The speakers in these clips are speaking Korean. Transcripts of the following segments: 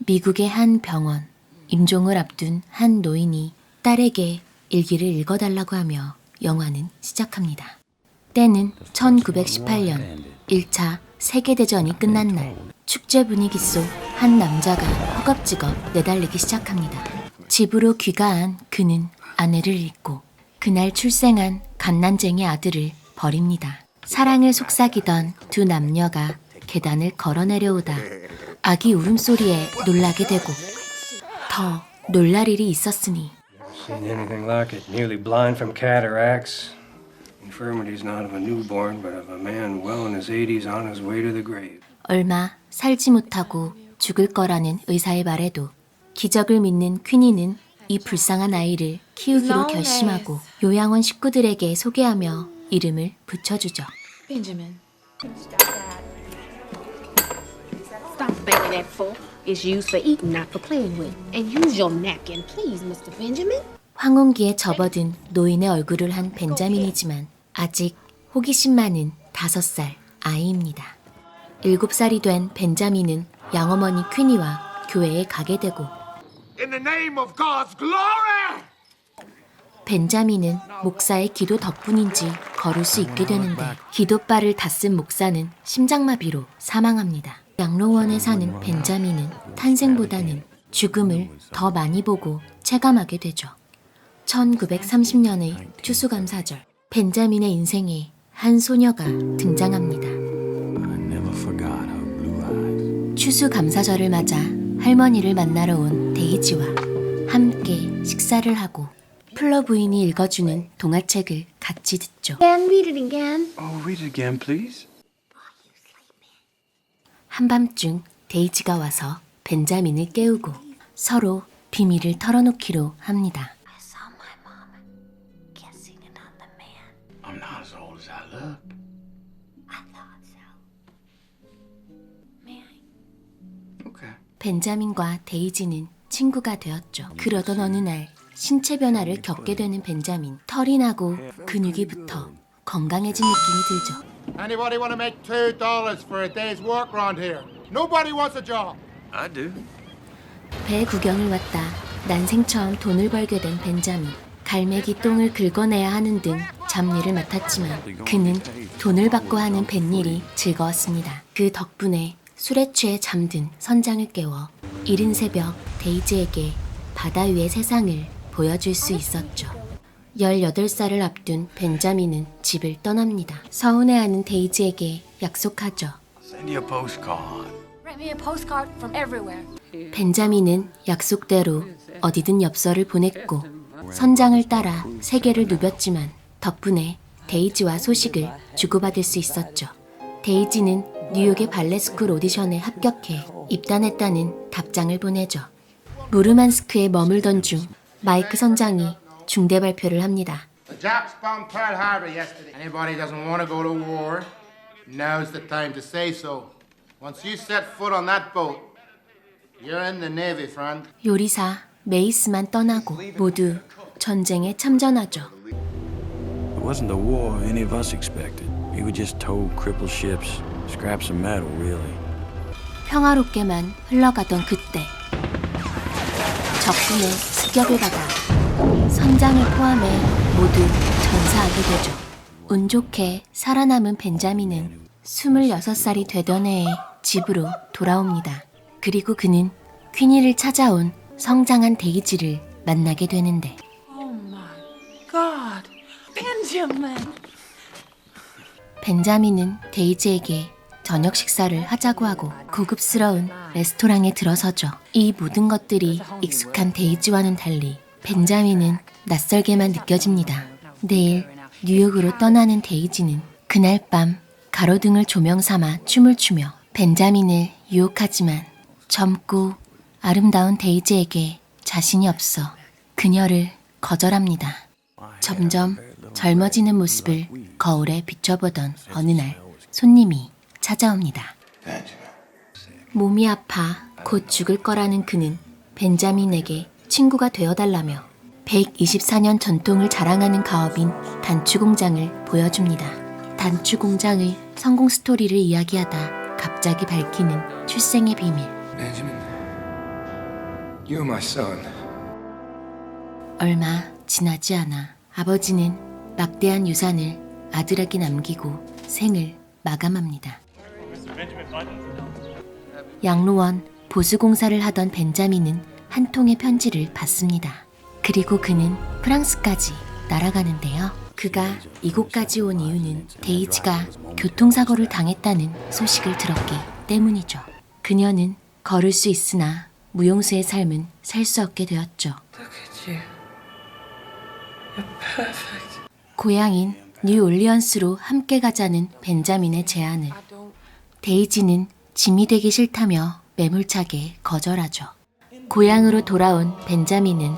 미국의 한 병원, 임종을 앞둔 한 노인이 딸에게 일기를 읽어달라고 하며 영화는 시작합니다. 때는 1918년 1차 세계대전이 끝난 날, 축제 분위기 속 한 남자가 허겁지겁 내달리기 시작합니다. 집으로 귀가한 그는 아내를 잃고 그날 출생한 갓난쟁이 아들을 버립니다. 사랑을 속삭이던 두 남녀가 계단을 걸어 내려오다 아기 울음소리에 놀라게 되고 더 놀랄 일이 있었으니 Seen anything like it? Nearly blind from cataracts. Infirmities not of a newborn, but of a man well in his 80s on his way to the grave. 얼마 살지 못하고 죽을 거라는 의사의 말에도 기적을 믿는 퀸이는 이 불쌍한 아이를 키우기로 결심하고 요양원 식구들에게 소개하며 이름을 붙여주죠. Benjamin. Stop thinking that fork is used for eating, not for playing with. And use your napkin, please, Mr. Benjamin. 황혼기에 접어든 노인의 얼굴을 한 벤자민이지만 아직 호기심 많은 5살 아이입니다. 7살이 된 벤자민은 양어머니 퀸이와 교회에 가게 되고 In the name of God's glory! 벤자민은 목사의 기도 덕분인지 걸을 수 있게 되는데 기도바를 다 쓴 목사는 심장마비로 사망합니다. 양로원에 사는 벤자민은 탄생보다는 죽음을 더 많이 보고 체감하게 되죠. 1930년의 추수감사절, 벤자민의 인생에 한 소녀가 등장합니다. 추수감사절을 맞아 할머니를 만나러 온 데이지와 함께 식사를 하고 플러 부인이 읽어주는 동화책을 같이 듣죠. Can read it again. Oh, read it again, please. 한밤중 데이지가 와서 벤자민을 깨우고 서로 비밀을 털어놓기로 합니다. I saw my mama kissing another man. I'm not as old as I look. I thought so. May I? Okay. 벤자민과 데이지는 친구가 되었죠. 그러던 어느 날 신체 변화를 겪게 되는 벤자민. 털이 나고 근육이 붙어 건강해진 느낌이 들죠. Anybody want to make $2 for a day's work around here? Nobody wants a job. I do. 배 구경을 왔다 난생 처음 돈을 벌게 된 벤자민. 갈매기 똥을 긁어내야 하는 등 잡일을 맡았지만 그는 돈을 받고 하는 뱃일이 즐거웠습니다. 그 덕분에 술에 취해 잠든 선장을 깨워 이른 새벽 데이지에게 바다 위의 세상을 보여줄 수 있었죠. 18살을 앞둔 벤자민은 집을 떠납니다. 서운해하는 데이지에게 약속하죠. Send you a postcard. Write me a postcard from everywhere. 벤자민은 약속대로 어디든 엽서를 보냈고 선장을 따라 세계를 누볐지만 덕분에 데이지와 소식을 주고받을 수 있었죠. 데이지는 뉴욕의 발레스쿨 오디션에 합격해 입단했다는 답장을 보내죠. 무르만스크에 머물던 중 마이크 선장이 중대 발표를 합니다. The Japs bombed Pearl Harbor yesterday. Anybody doesn't want to go to war, now's the time to say so. Once you set foot on that boat, you're in the Navy, friend. 요리사 메이스만 떠나고 모두 전쟁에 참전하죠. It wasn't the war any of us expected. We were just towed crippled ships, scraps of metal, really. 평화롭게만 흘러가던 그때 적군의 습격을 받아 선장을 포함해 모두 전사하게 되죠. 운 좋게 살아남은 벤자민은 26살이 되던 해에 집으로 돌아옵니다. 그리고 그는 퀸이를 찾아온 성장한 데이지를 만나게 되는데 Oh my God. Benjamin. 벤자민은 데이지에게 저녁 식사를 하자고 하고 고급스러운 레스토랑에 들어서죠. 이 모든 것들이 익숙한 데이지와는 달리 벤자민은 낯설게만 느껴집니다. 내일 뉴욕으로 떠나는 데이지는 그날 밤 가로등을 조명 삼아 춤을 추며 벤자민을 유혹하지만 젊고 아름다운 데이지에게 자신이 없어 그녀를 거절합니다. 점점 젊어지는 모습을 거울에 비춰보던 어느 날 손님이 찾아옵니다. 몸이 아파 곧 죽을 거라는 그는 벤자민에게 친구가 되어달라며 124년 전통을 자랑하는 가업인 단추 공장을 보여줍니다. 단추 공장의 성공 스토리를 이야기하다 갑자기 밝히는 출생의 비밀. Benjamin, You're my son. 얼마 지나지 않아 아버지는 막대한 유산을 아들에게 남기고 생을 마감합니다. 양로원 보수공사를 하던 벤자민은 한 통의 편지를 받습니다. 그리고 그는 프랑스까지 날아가는데요. 그가 이곳까지 온 이유는 데이지가 교통사고를 당했다는 소식을 들었기 때문이죠. 그녀는 걸을 수 있으나 무용수의 삶은 살 수 없게 되었죠. 고향인 뉴올리언스로 함께 가자는 벤자민의 제안을 데이지는 짐이 되기 싫다며 매몰차게 거절하죠. 고향으로 돌아온 벤자민은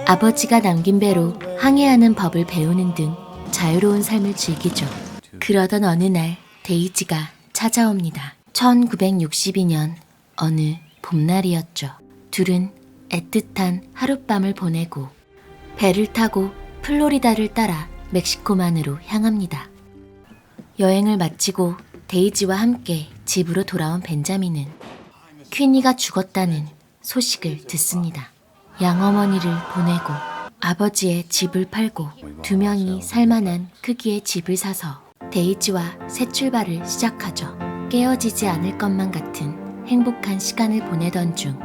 아버지가 남긴 배로 항해하는 법을 배우는 등 자유로운 삶을 즐기죠. 그러던 어느 날 데이지가 찾아옵니다. 1962년 어느 봄날이었죠. 둘은 애틋한 하룻밤을 보내고 배를 타고 플로리다를 따라 멕시코만으로 향합니다. 여행을 마치고 데이지와 함께 집으로 돌아온 벤자민은 퀸이가 죽었다는 소식을 듣습니다. 양어머니를 보내고 아버지의 집을 팔고 두 명이 살만한 크기의 집을 사서 데이지와 새 출발을 시작하죠. 깨어지지 않을 것만 같은 행복한 시간을 보내던 중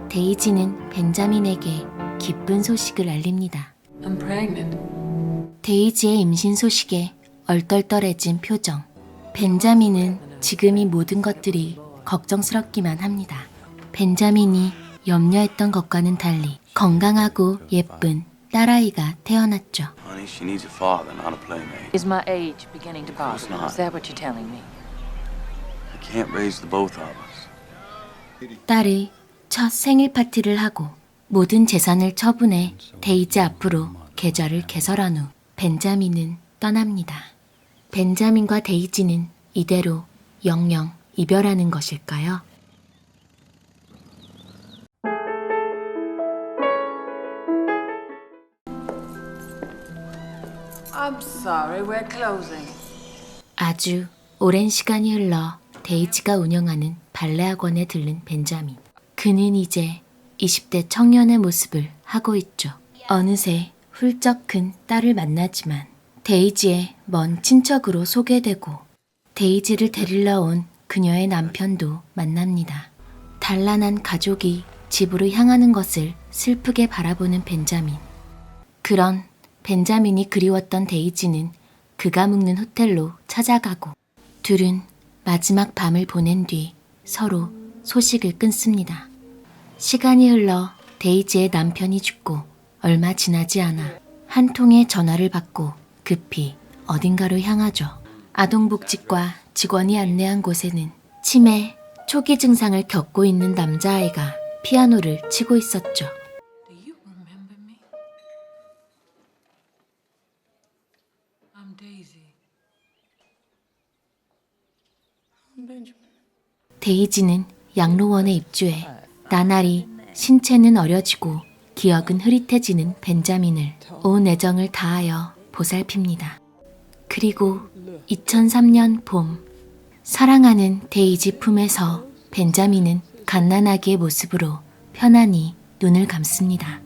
데이지는 벤자민에게 기쁜 소식을 알립니다. I'm pregnant. 데이지의 임신 소식에 얼떨떨해진 표정. 벤자민은 지금 이 모든 것들이 걱정스럽기만 합니다. 벤자민이 염려했던 것과는 달리 건강하고 예쁜 딸아이가 태어났죠. Honey, she needs a father, not a playmate. Is my age beginning to bother you? not. Is that what you're telling me? I can't raise the both of us. 딸의 첫 생일 파티를 하고 모든 재산을 처분해 데이지 앞으로 계좌를 개설한 후 벤자민은 떠납니다. 벤자민과 데이지는 이대로 영영 이별하는 것일까요? I'm sorry, we're closing. 아주 오랜 시간이 흘러 데이지가 운영하는 발레 학원에 들른 벤자민. 그는 이제 20대 청년의 모습을 하고 있죠. 어느새 훌쩍 큰 딸을 만나지만 데이지의 먼 친척으로 소개되고 데이지를 데리러 온 그녀의 남편도 만납니다. 단란한 가족이 집으로 향하는 것을 슬프게 바라보는 벤자민. 그런 벤자민이 그리웠던 데이지는 그가 묵는 호텔로 찾아가고 둘은 마지막 밤을 보낸 뒤 서로 소식을 끊습니다. 시간이 흘러 데이지의 남편이 죽고 얼마 지나지 않아 한 통의 전화를 받고 급히 어딘가로 향하죠. 아동복지과 직원이 안내한 곳에는 치매 초기 증상을 겪고 있는 남자아이가 피아노를 치고 있었죠. Do you remember me? I'm Daisy. 데이지는 양로원에 입주해 나날이 신체는 어려지고 기억은 흐릿해지는 벤자민을 온 애정을 다하여 보살핍니다. 그리고 2003년 봄, 사랑하는 데이지 품에서 벤자민은 갓난아기의 모습으로 편안히 눈을 감습니다.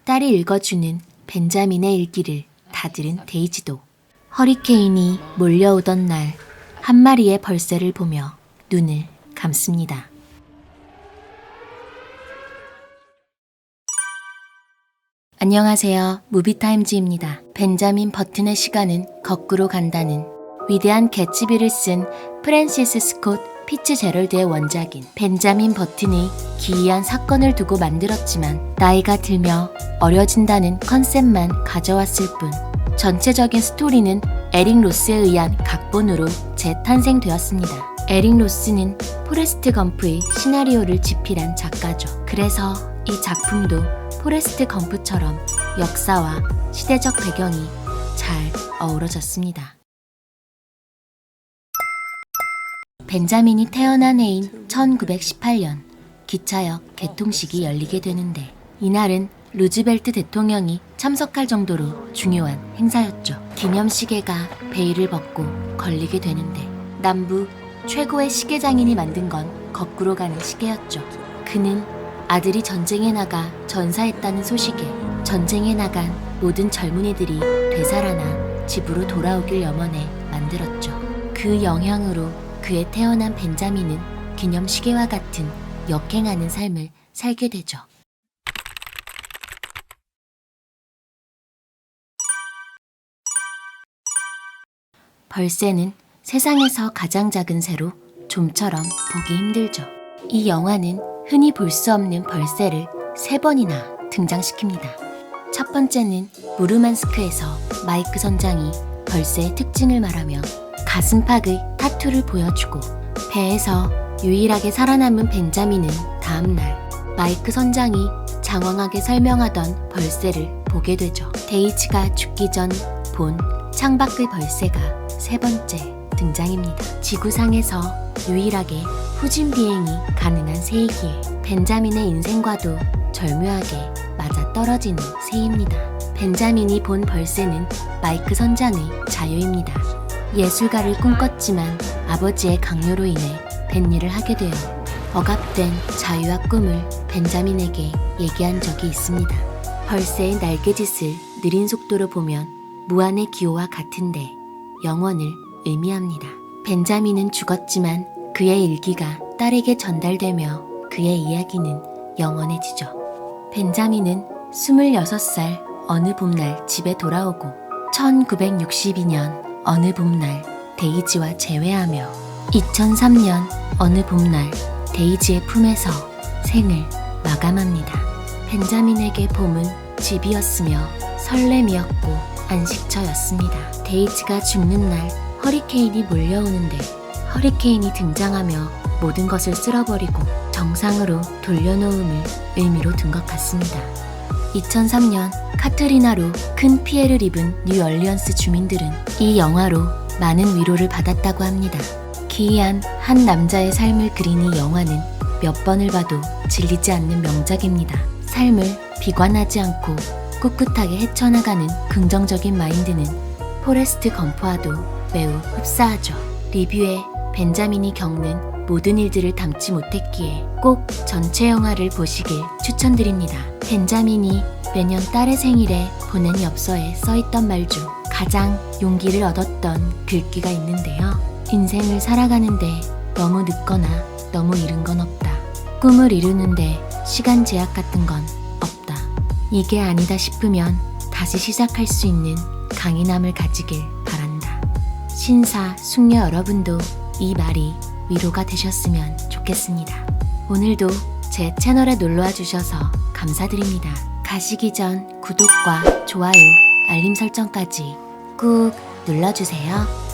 딸이 읽어주는 벤자민의 일기를 다 들은 데이지도 허리케인이 몰려오던 날 한 마리의 벌새를 보며 눈을 감습니다. 안녕하세요. 무비타임즈입니다. 벤자민 버튼의 시간은 거꾸로 간다는 위대한 개츠비를 쓴 프랜시스 스콧 피츠제럴드의 원작인 벤자민 버튼이 기이한 사건을 두고 만들었지만 나이가 들며 어려진다는 컨셉만 가져왔을 뿐 전체적인 스토리는 에릭 로스에 의한 각본으로 재탄생되었습니다. 에릭 로스는 포레스트 검프의 시나리오를 집필한 작가죠. 그래서 이 작품도 포레스트 검프처럼 역사와 시대적 배경이 잘 어우러졌습니다. 벤자민이 태어난 해인 1918년 기차역 개통식이 열리게 되는데 이날은 루즈벨트 대통령이 참석할 정도로 중요한 행사였죠. 기념시계가 베일을 벗고 걸리게 되는데 남부 최고의 시계장인이 만든 건 거꾸로 가는 시계였죠. 그는 아들이 전쟁에 나가 전사했다는 소식에 전쟁에 나간 모든 젊은이들이 되살아나 집으로 돌아오길 염원해 만들었죠. 그 영향으로 그의 태어난 벤자민은 기념시계와 같은 역행하는 삶을 살게 되죠. 벌새는 세상에서 가장 작은 새로 좀처럼 보기 힘들죠. 이 영화는 흔히 볼 수 없는 벌새를 3번이나 등장시킵니다. 첫 번째는 무르만스크에서 마이크 선장이 벌새의 특징을 말하며 가슴팍의 타투를 보여주고 배에서 유일하게 살아남은 벤자민은 다음날 마이크 선장이 장황하게 설명하던 벌새를 보게 되죠. 데이지가 죽기 전 본 창밖의 벌새가 3번째 등장입니다. 지구상에서 유일하게 후진 비행이 가능한 새이기에 벤자민의 인생과도 절묘하게 맞아떨어지는 새입니다. 벤자민이 본 벌새는 마이크 선장의 자유입니다. 예술가를 꿈꿨지만 아버지의 강요로 인해 뱃일을 하게 되어 억압된 자유와 꿈을 벤자민에게 얘기한 적이 있습니다. 벌새의 날개짓을 느린 속도로 보면 무한의 기호와 같은데 영원을 의미합니다. 벤자민은 죽었지만 그의 일기가 딸에게 전달되며 그의 이야기는 영원해지죠. 벤자민은 26살 어느 봄날 집에 돌아오고 1962년 어느 봄날 데이지와 재회하며 2003년 어느 봄날 데이지의 품에서 생을 마감합니다. 벤자민에게 봄은 집이었으며 설렘이었고 안식처였습니다. 데이지가 죽는 날 허리케인이 몰려오는데 허리케인이 등장하며 모든 것을 쓸어버리고 정상으로 돌려놓음을 의미로 둔 것 같습니다. 2003년 카트리나로 큰 피해를 입은 뉴얼리언스 주민들은 이 영화로 많은 위로를 받았다고 합니다. 기이한 한 남자의 삶을 그린 이 영화는 몇 번을 봐도 질리지 않는 명작입니다. 삶을 비관하지 않고 꿋꿋하게 헤쳐나가는 긍정적인 마인드는 포레스트 검프와도 매우 흡사하죠. 리뷰에 벤자민이 겪는 모든 일들을 담지 못했기에 꼭 전체 영화를 보시길 추천드립니다. 벤자민이 매년 딸의 생일에 보낸 엽서에 써있던 말 중 가장 용기를 얻었던 글귀가 있는데요. 인생을 살아가는데 너무 늦거나 너무 이른 건 없다. 꿈을 이루는데 시간 제약 같은 건 없다. 이게 아니다 싶으면 다시 시작할 수 있는 강인함을 가지길 바란다. 신사, 숙녀 여러분도 이 말이 위로가 되셨으면 좋겠습니다. 오늘도 제 채널에 놀러와 주셔서 감사드립니다. 가시기 전 구독과 좋아요, 알림 설정까지 꾹 눌러주세요.